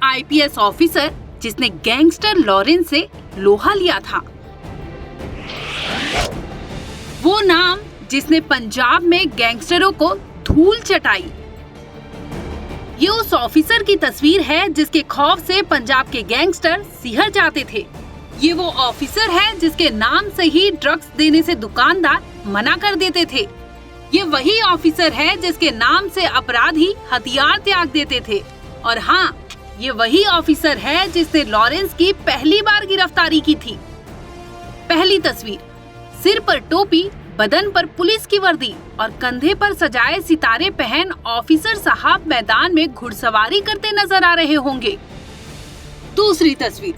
IPS officer जिसने gangster Lawrence से लोहा लिया था। वो नाम जिसने पंजाब में गैंगस्टरों को धूल चटाई। ये उस ऑफिसर की तस्वीर है जिसके खौफ से पंजाब के गैंगस्टर सिहर जाते थे। ये वो ऑफिसर है जिसके नाम से ही ड्रग्स देने से दुकानदार मना कर देते थे। ये वही ऑफिसर है जिसके नाम से अपराधी हथियार त्याग देते थे। और हाँ, ये वही ऑफिसर है जिसने लॉरेंस की पहली बार गिरफ्तारी की थी। पहली तस्वीर, सिर पर टोपी, बदन पर पुलिस की वर्दी और कंधे पर सजाए सितारे पहन ऑफिसर साहब मैदान में घुड़सवारी करते नजर आ रहे होंगे। दूसरी तस्वीर,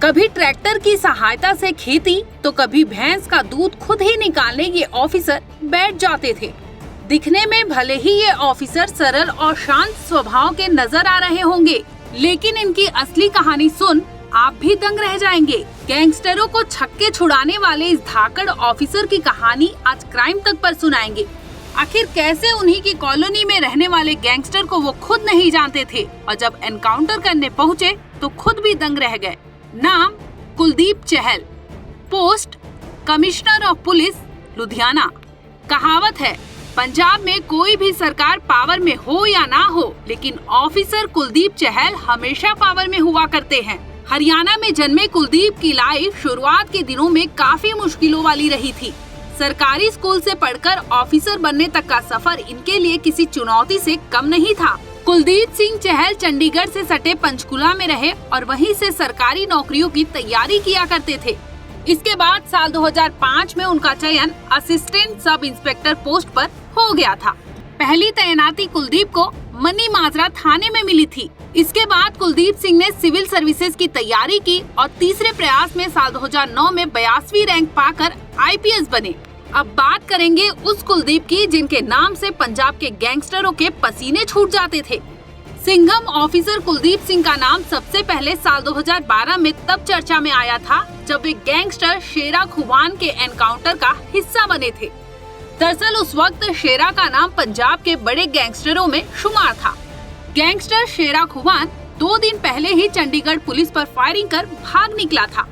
कभी ट्रैक्टर की सहायता से खेती तो कभी भैंस का दूध खुद ही निकालने ये ऑफिसर बैठ जाते थे। दिखने में भले ही ये ऑफिसर सरल और शांत स्वभाव के नजर आ रहे होंगे, लेकिन इनकी असली कहानी सुन आप भी दंग रह जाएंगे। गैंगस्टरों को छक्के छुड़ाने वाले इस धाकड़ ऑफिसर की कहानी आज क्राइम तक पर सुनाएंगे। आखिर कैसे उन्हीं की कॉलोनी में रहने वाले गैंगस्टर को वो खुद नहीं जानते थे और जब एनकाउंटर करने पहुँचे तो खुद भी दंग रह गए। नाम Kuldeep Chahal, post commissioner of police Ludhiana. कहावत है, पंजाब में कोई भी सरकार पावर में हो या ना हो, लेकिन ऑफिसर कुलदीप चहल हमेशा पावर में हुआ करते हैं। हरियाणा में जन्मे कुलदीप की लाइफ शुरुआत के दिनों में काफी मुश्किलों वाली रही थी। सरकारी स्कूल से पढ़कर ऑफिसर बनने तक का सफर इनके लिए किसी चुनौती से कम नहीं था। कुलदीप सिंह चहल चंडीगढ़ से सटे पंचकुला में रहे और वहीं से सरकारी नौकरियों की तैयारी किया करते थे। इसके बाद साल 2005 में उनका चयन असिस्टेंट सब इंस्पेक्टर पोस्ट पर हो गया था। पहली तैनाती कुलदीप को मनी माजरा थाने में मिली थी। इसके बाद कुलदीप सिंह ने सिविल सर्विसेज की तैयारी की और तीसरे प्रयास में साल 2009 में 82वीं रैंक पाकर आईपीएस बने। अब बात करेंगे उस कुलदीप की जिनके नाम से पंजाब के गैंगस्टरों के पसीने छूट जाते थे। सिंघम ऑफिसर कुलदीप सिंह का नाम सबसे पहले साल 2012 में तब चर्चा में आया था जब वे गैंगस्टर शेरा खुबान के एनकाउंटर का हिस्सा बने थे। दरअसल उस वक्त शेरा का नाम पंजाब के बड़े गैंगस्टरों में शुमार था। गैंगस्टर शेरा खुबान 2 दिन पहले ही चंडीगढ़ पुलिस पर फायरिंग कर भाग निकला था।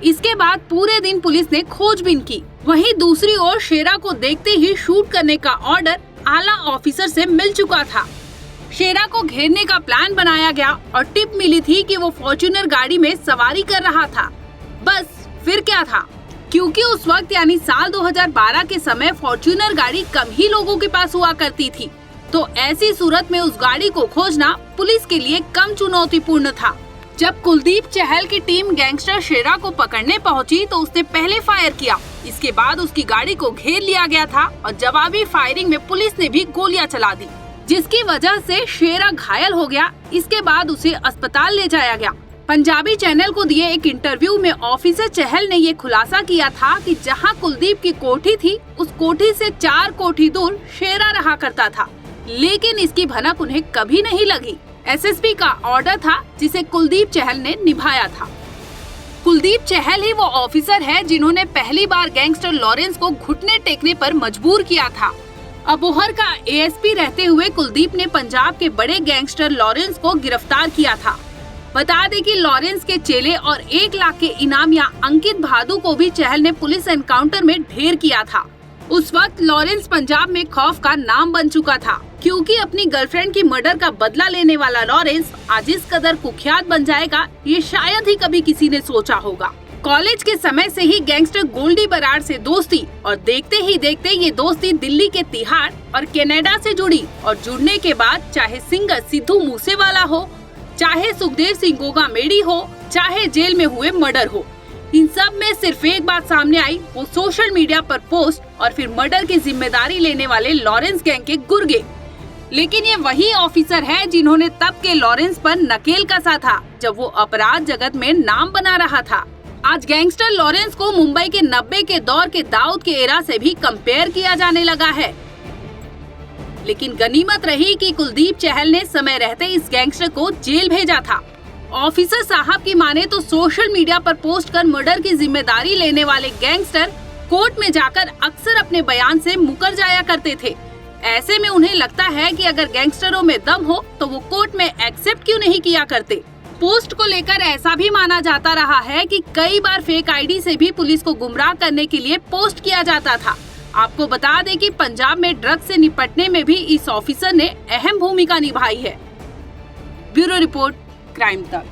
इसके बाद पूरे दिन पुलिस ने खोजबीन की। वहीं दूसरी ओर शेरा को देखते ही शूट करने का ऑर्डर आला ऑफिसर से मिल चुका था। शेरा को घेरने का प्लान बनाया गया और टिप मिली थी कि वो फॉर्च्यूनर गाड़ी में सवारी कर रहा था। बस फिर क्या था, क्योंकि उस वक्त यानी साल 2012 के समय फॉर्च्यूनर गाड़ी कम ही लोगों के पास हुआ करती थी, तो ऐसी सूरत में उस गाड़ी को खोजना पुलिस के लिए कम चुनौतीपूर्ण था। जब कुलदीप चहल की टीम गैंगस्टर शेरा को पकड़ने पहुंची तो उसने पहले फायर किया। इसके बाद उसकी गाड़ी को घेर लिया गया था और जवाबी फायरिंग में पुलिस ने भी गोलियां चला दी, जिसकी वजह से शेरा घायल हो गया। इसके बाद उसे अस्पताल ले जाया गया। पंजाबी चैनल को दिए एक इंटरव्यू में ऑफिसर चहल ने ये खुलासा किया था कि जहां कुलदीप की कोठी थी उस कोठी से 4 कोठी दूर शेरा रहा करता था, लेकिन इसकी भनक उन्हें कभी नहीं लगी। एसएसपी का ऑर्डर था जिसे कुलदीप चहल ने निभाया था। कुलदीप चहल ही वो ऑफिसर है जिन्होंने पहली बार गैंगस्टर लॉरेंस को घुटने टेकने पर मजबूर किया था। अबोहर का एएसपी रहते हुए कुलदीप ने पंजाब के बड़े गैंगस्टर लॉरेंस को गिरफ्तार किया था। बता दें कि लॉरेंस के चेले और 1 लाख के इनामिया अंकित भादु को भी चहल ने पुलिस एनकाउंटर में ढेर किया था। उस वक्त लॉरेंस पंजाब में खौफ का नाम बन चुका था, क्योंकि अपनी गर्लफ्रेंड की मर्डर का बदला लेने वाला लॉरेंस आज इस कदर कुख्यात बन जाएगा ये शायद ही कभी किसी ने सोचा होगा। कॉलेज के समय से ही गैंगस्टर गोल्डी बराड़ से दोस्ती और देखते ही देखते ये दोस्ती दिल्ली के तिहाड़ और कनाडा से जुड़ी और जुड़ने के बाद चाहे सिंगर सिद्धू मूसेवाला हो, चाहे सुखदेव सिंह गोगामेडी हो, चाहे जेल में हुए मर्डर हो, इन सब में सिर्फ एक बात सामने आई, वो सोशल मीडिया पर पोस्ट और फिर मर्डर की जिम्मेदारी लेने वाले लॉरेंस गैंग के गुर्गे। लेकिन ये वही ऑफिसर है जिन्होंने तब के लॉरेंस पर नकेल कसा था जब वो अपराध जगत में नाम बना रहा था। आज गैंगस्टर लॉरेंस को मुंबई के 90 के दौर के दाऊद के एरा से भी कंपेयर किया जाने लगा है। लेकिन गनीमत रही कि कुलदीप चहल ने समय रहते इस गैंगस्टर को जेल भेजा था। ऑफिसर साहब की माने तो सोशल मीडिया पर पोस्ट कर मर्डर की जिम्मेदारी लेने वाले गैंगस्टर कोर्ट में जाकर अक्सर अपने बयान से मुकर जाया करते थे। ऐसे में उन्हें लगता है कि अगर गैंगस्टरों में दम हो तो वो कोर्ट में एक्सेप्ट क्यों नहीं किया करते। पोस्ट को लेकर ऐसा भी माना जाता रहा है कि कई बार फेक आईडी से भी पुलिस को गुमराह करने के लिए पोस्ट किया जाता था। आपको बता दें कि पंजाब में ड्रग्स से निपटने में भी इस ऑफिसर ने अहम भूमिका निभाई है। ब्यूरो रिपोर्ट, क्राइम तक।